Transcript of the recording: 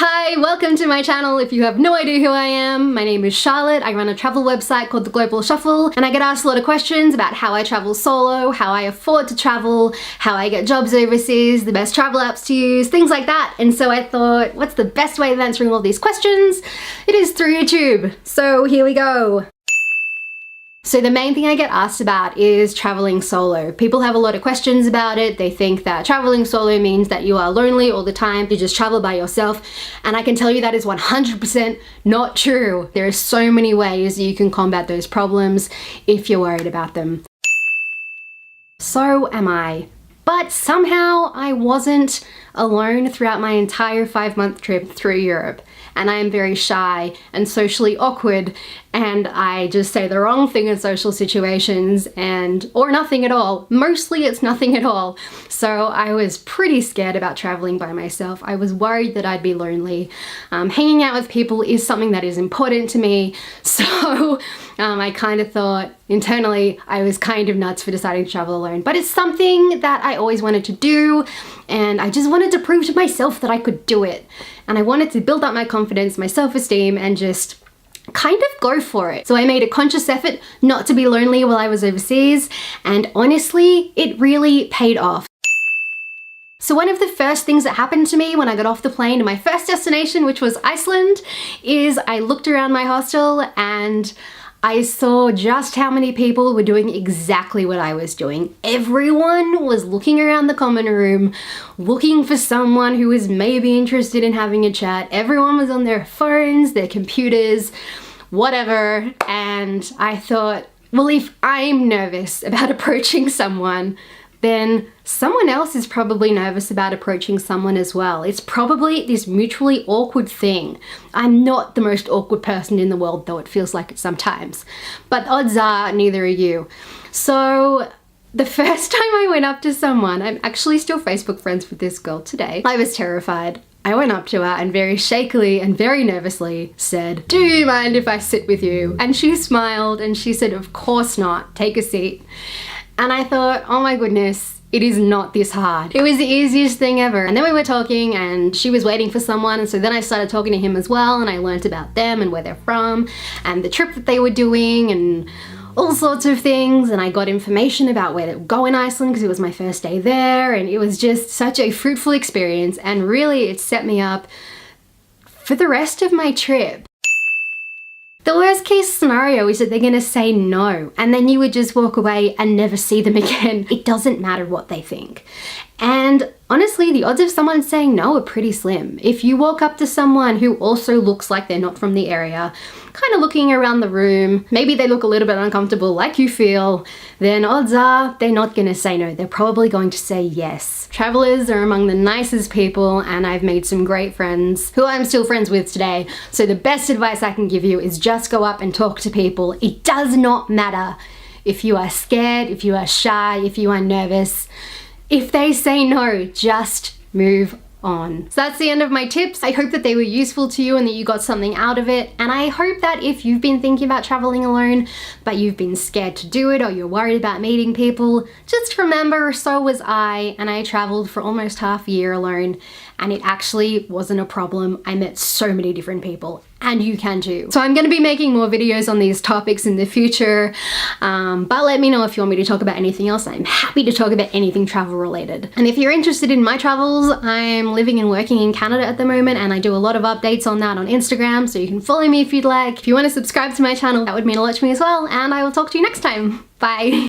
Hi, welcome to my channel. If you have no idea who I am, my name is Charlotte. I run a travel website called The Global Shuffle, and I get asked a lot of questions about how I travel solo, how I afford to travel, how I get jobs overseas, the best travel apps to use, things like that. And so I thought, what's the best way of answering all these questions? It is through YouTube. So here we go. So the main thing I get asked about is traveling solo. People have a lot of questions about it. They think that traveling solo means that you are lonely all the time, you just travel by yourself. And I can tell you that is 100% not true. There are so many ways you can combat those problems if you're worried about them. So am I. But somehow I wasn't alone throughout my entire 5-month trip through Europe. And I am very shy and socially awkward, and I just say the wrong thing in social situations or nothing at all. Mostly it's nothing at all. So I was pretty scared about traveling by myself. I was worried that I'd be lonely. Hanging out with people is something that is important to me. So I kind of thought internally I was kind of nuts for deciding to travel alone. But it's something that I always wanted to do, and I just wanted to prove to myself that I could do it. And I wanted to build up my confidence, my self-esteem, and just kind of go for it. So I made a conscious effort not to be lonely while I was overseas, and honestly, it really paid off. So one of the first things that happened to me when I got off the plane to my first destination, which was Iceland, is I looked around my hostel and I saw just how many people were doing exactly what I was doing. Everyone was looking around the common room, looking for someone who was maybe interested in having a chat. Everyone was on their phones, their computers, whatever. And I thought, well, if I'm nervous about approaching someone, then someone else is probably nervous about approaching someone as well. It's probably this mutually awkward thing. I'm not the most awkward person in the world, though it feels like it sometimes. But odds are neither are you. So the first time I went up to someone, I'm actually still Facebook friends with this girl today, I was terrified. I went up to her and very shakily and very nervously said, "Do you mind if I sit with you?" And she smiled and she said, "Of course not, take a seat." And I thought, oh my goodness, it is not this hard. It was the easiest thing ever. And then we were talking and she was waiting for someone, and so then I started talking to him as well, and I learned about them and where they're from and the trip that they were doing and all sorts of things, and I got information about where to go in Iceland because it was my first day there, and it was just such a fruitful experience, and really it set me up for the rest of my trip. The worst case scenario is that they're gonna say no, and then you would just walk away and never see them again. It doesn't matter what they think. And honestly, the odds of someone saying no are pretty slim. If you walk up to someone who also looks like they're not from the area, kind of looking around the room, maybe they look a little bit uncomfortable like you feel, then odds are they're not gonna say no. They're probably going to say yes. Travelers are among the nicest people, and I've made some great friends who I'm still friends with today. So the best advice I can give you is just go up and talk to people. It does not matter if you are scared, if you are shy, if you are nervous. If they say no, just move on. So that's the end of my tips. I hope that they were useful to you and that you got something out of it. And I hope that if you've been thinking about traveling alone, but you've been scared to do it, or you're worried about meeting people, just remember, so was I, and I traveled for almost half a year alone, and it actually wasn't a problem. I met so many different people, and you can too. So I'm gonna be making more videos on these topics in the future, but let me know if you want me to talk about anything else. I'm happy to talk about anything travel related. And if you're interested in my travels, I'm living and working in Canada at the moment, and I do a lot of updates on that on Instagram, so you can follow me if you'd like. If you want to subscribe to my channel, that would mean a lot to me as well, and I will talk to you next time. Bye.